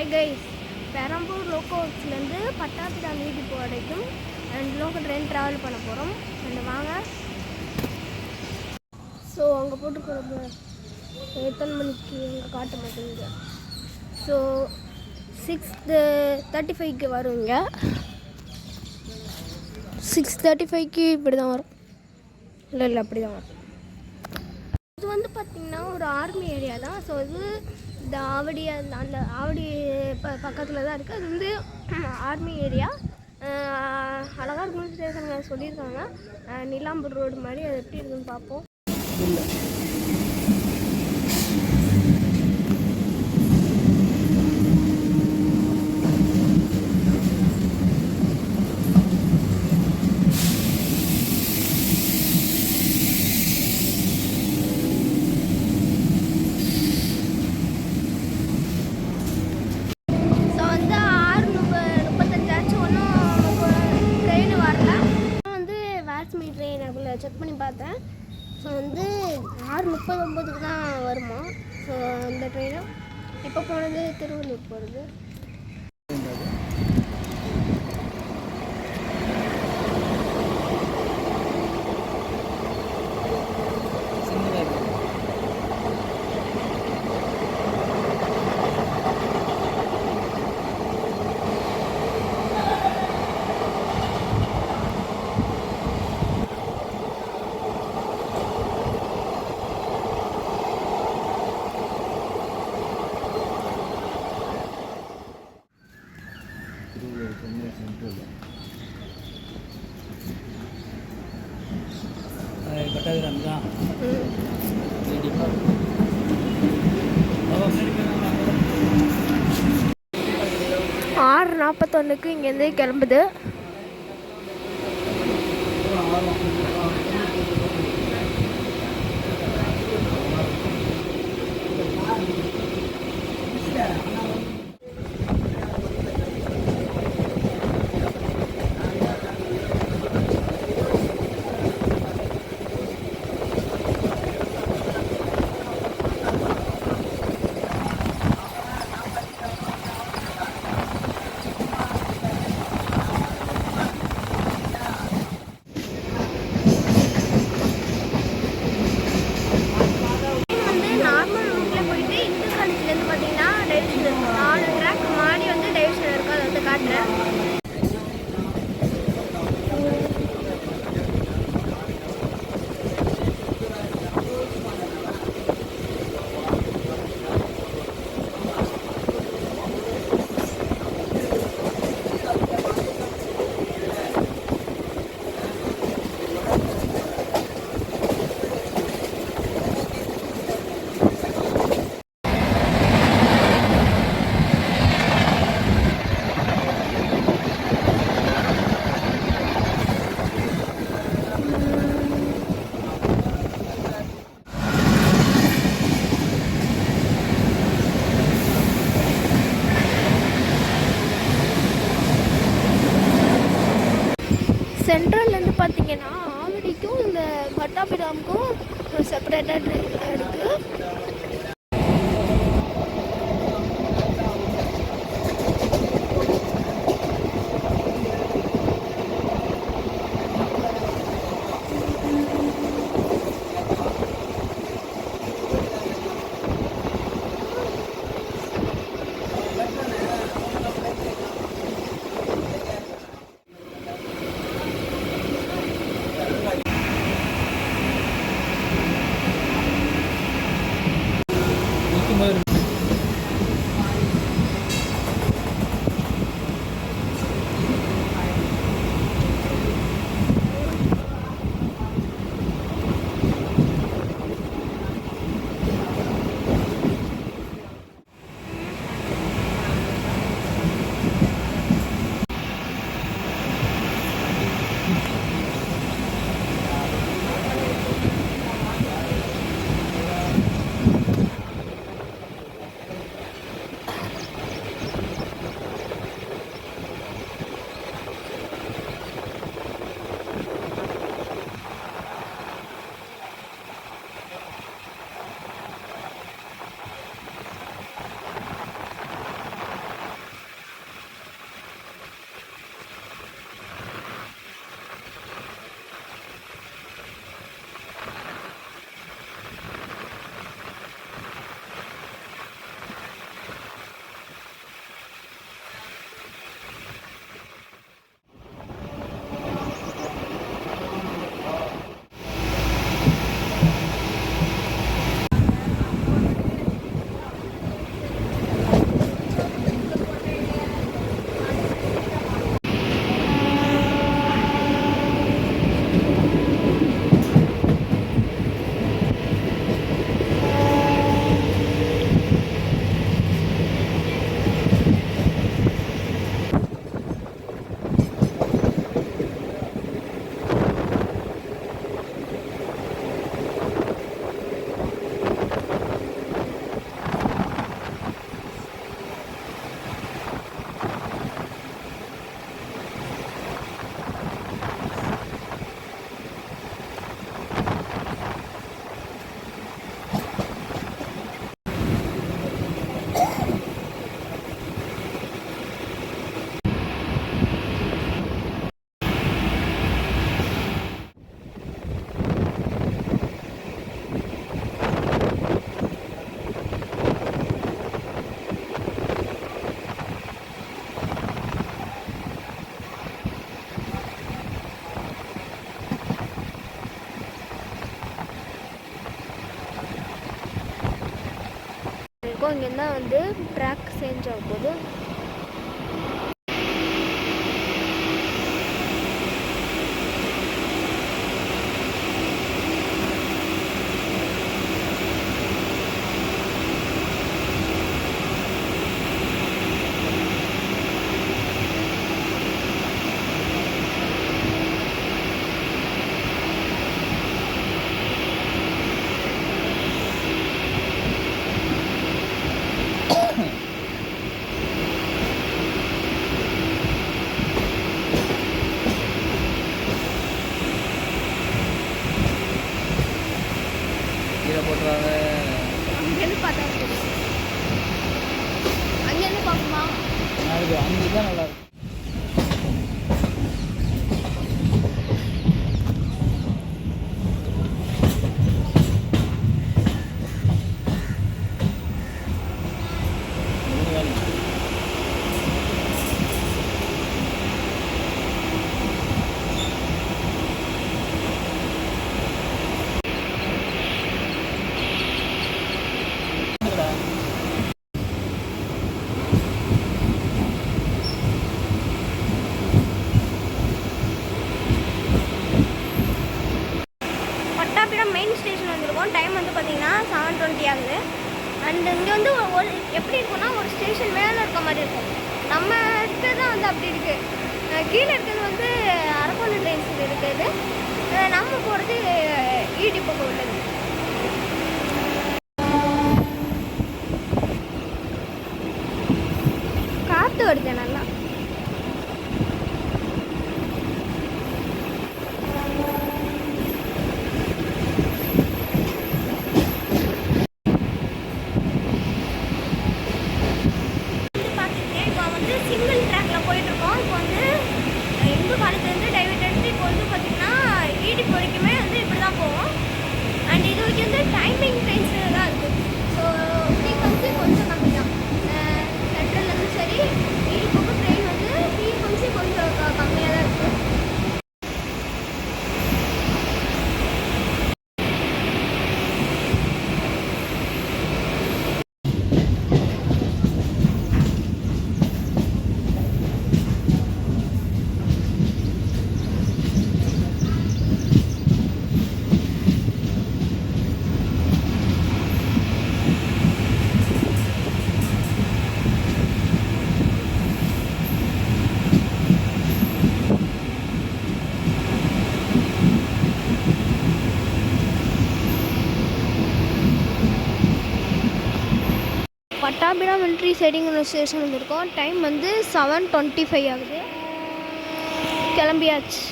Hi guys, Perambur லோக்கோஸ்லேருந்து Pattabiram வீட்டுக்கு வரைக்கும் 2 local train travel பண்ண போகிறோம். அண்ட் வாங்க. ஸோ அங்கே போட்டுக்கிறது எத்தனை மணிக்கு அங்கே காட்ட மாட்டேங்குது. ஸோ 6:35க்கு வருங்க. 6:35க்கு இப்படி தான் வரும். இல்லை அப்படி தான் வரும். இது வந்து பார்த்திங்கன்னா ஒரு ஆர்மி ஏரியா தான். ஸோ இது இந்த ஆவடி அந்த ஆவடி பக்கத்தில் தான் இருக்குது. அது வந்து ஆர்மி ஏரியா. அழகாக இருக்குன்னு ஸ்டேஷன் சொல்லியிருக்காங்க. நீலாம்பூர் ரோடு மாதிரி. அது எப்படி இருக்குன்னு பார்ப்போம். ட்ரெயின் அப்படில செக் பண்ணி பார்த்தேன். ஸோ வந்து 6:39க்கு தான் வருமா. ஸோ அந்த ட்ரெயினும் இப்போ போனது திருவள்ளூர் போகிறது. பட்டாபிராம் தான் 6:41க்கு இங்கேருந்து கிளம்புது. சென்ட்ரல்லேருந்து பார்த்தீங்கன்னா ஆவடிக்கும் இந்த பட்டாபிராமுக்கும் செப்பரேட்டாக ட்ரெயின் இருக்குது. அங்கேருந்து தான் வந்து ட்ராக் சேஞ்ச் ஆக போகுது. போட்டுறாங்க. அங்கேருந்து பார்த்தா அங்கேருந்து பார்க்குமா? அது அங்கே தான் நல்லாயிருக்கும். மெயின் ஸ்டேஷன் வந்திருக்கோம். டைம் வந்து பார்த்தீங்கன்னா 7:20 ஆகுது. அண்ட் இங்கே வந்து ஒரு எப்படி இருக்குன்னா ஒரு ஸ்டேஷன் மேலே இருக்க மாதிரி இருக்கும். நம்ம இருக்கிறது தான் வந்து அப்படி இருக்குது. கீழே இருக்கிறது வந்து அரக்கோணம் ட்ரெயின்ஸ் இருக்குது. நம்ம போகிறது ஈடி பக்கம் உள்ளது. காற்று வருது நல்லா. சிங்கிள் ட்ராக்ல போயிட்டு இருக்கோம். இப்போ வந்து இந்து காலேஜ்லேருந்து டைவர்ட் எடுத்து இப்போ வந்து பார்த்தீங்கன்னா ஈடி வரைக்குமே வந்து இப்படி தான் போவோம். அண்ட் இது வரைக்கும் வந்து டைமிங் ட்ரெயின்ஸ் தான் இருக்குது. ஸோ ஃப்ரீக்வன்சி கொஞ்சம் கம்மி தான். சென்ட்ரல்லேருந்து சரி ஈடி பக்கம் ட்ரெயின் வந்து ஃப்ரீக்வன்சி கொஞ்சம் கம்மியாக தான் இருக்குது. பட்டாபிராம் மிலிட்ரி சைடிங் ஸ்டேஷன் வந்திருக்கோம். டைம் வந்து 7:25 ஆகுது. கிளம்பியாச்சு.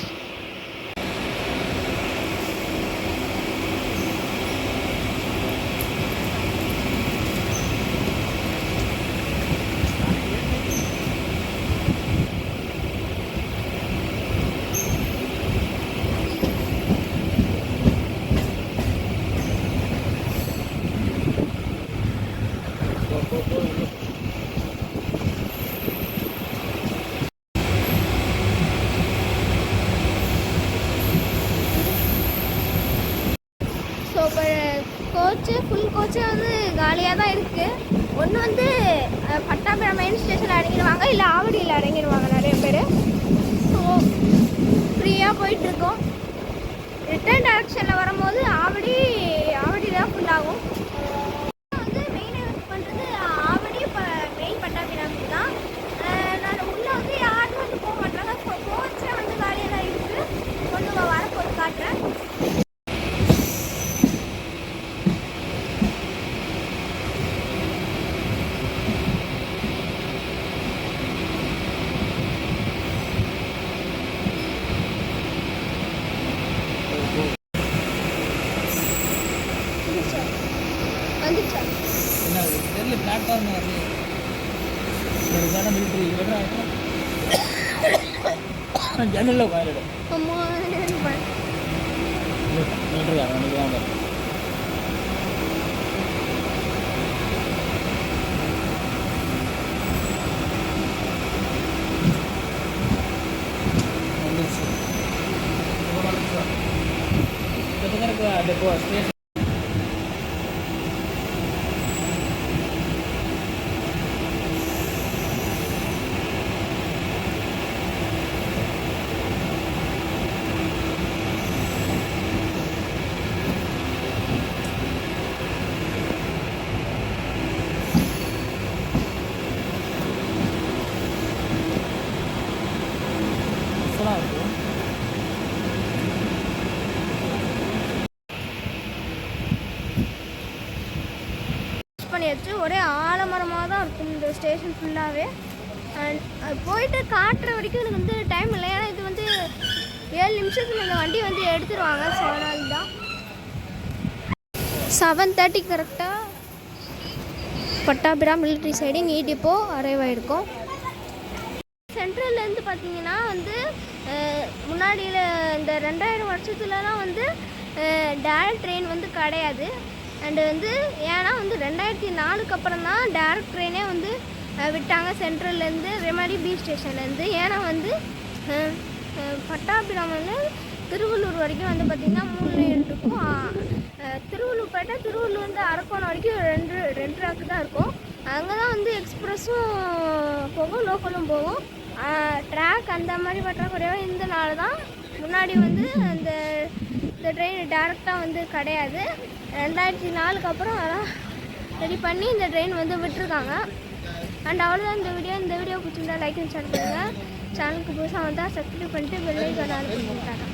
ஸோ இப்போ ஃபுல் கோச்சு வந்து காலியாக தான் இருக்குது. ஒன்று வந்து பட்டாபிராம் மெயின் ஸ்டேஷனில் இறங்கிடுவாங்க, இல்லை ஆவடியில் இறங்கிடுவாங்க நிறைய பேர். ஸோ ஃப்ரீயாக போயிட்டுருக்கோம். ரிட்டர்ன் டேரக்ஷனில் வரும்போது ஆவடி தான் ஃபுல்லாகும். வந்து மெயின் யூஸ் பண்ணுறது ஆவடி இப்போ மெயின் பட்டாபிராம் தான். நான் உள்ளே வந்து யாரும் வந்து போக மாட்டாங்க. ஸோ கோச்சே வந்து காலியாக தான் இருக்குது. ஒன்று வரப்போது காட்டுறேன். தெரியல பிளாட்ஃபார்ம் மிலிட்ரி ஜன்னலில் உட்காந்துடும். டெப்போ ஸ்டேஷன் ஒரே ஆலமரமாக தான் இருக்கும் இந்த ஸ்டேஷன் ஃபுல்லாகவே. அண்ட் போயிட்டு காட்டுற வரைக்கும் எனக்கு வந்து டைம் இல்லை, ஏன்னா இது வந்து 7 நிமிஷத்தில் இந்த வண்டி வந்து எடுத்துருவாங்க. ஸோ அதனால தான் 7:30 கரெக்டாக பட்டாபிராம் மிலிட்ரி சைடு நீ டிப்போ அரைவ் ஆகிருக்கும். சென்ட்ரல்லேருந்து பார்த்தீங்கன்னா வந்து முன்னாடியில் இந்த 2000 வருஷத்துலலாம் வந்து டேரக்ட் ட்ரெயின் வந்து கிடையாது. அண்டு வந்து ஏன்னா வந்து 2004க்கு அப்புறம் தான் டேரக்ட் ட்ரெயினே வந்து விட்டாங்க சென்ட்ரல்லேருந்து ரெமடி பி ஸ்டேஷன்லேருந்து. ஏன்னா வந்து பட்டாபிராமில் திருவள்ளூர் வரைக்கும் வந்து பார்த்திங்கன்னா 3 லைன் இருக்கும். திருவள்ளூர் போய்ட்டா திருவள்ளூர்லேருந்து அரக்கோணம் வரைக்கும் 2 ட்ராக்கு தான் இருக்கும். அங்கே தான் வந்து எக்ஸ்ப்ரெஸ்ஸும் போகும், லோக்கலும் போகும். ட்ராக் அந்த மாதிரி பற்றாக்குறையாக இருந்தனால தான் முன்னாடி வந்து இந்த ட்ரெயின் டேரெக்டாக வந்து கிடையாது. 2004க்கு அப்புறம் அதெல்லாம் ரெடி பண்ணி இந்த ட்ரெயின் வந்து விட்டுருக்காங்க. அண்ட் அவ்வளோதான் இந்த வீடியோ பிடிச்சிருந்தா லைக் அண்ட் ஷேர் பண்ணுங்கள். சேனலுக்கு புதுசாக வந்தால் சப்ஸ்கிரைப் பண்ணிட்டு பெல் ஐகான் ஆன் பண்ணிட்டாங்க.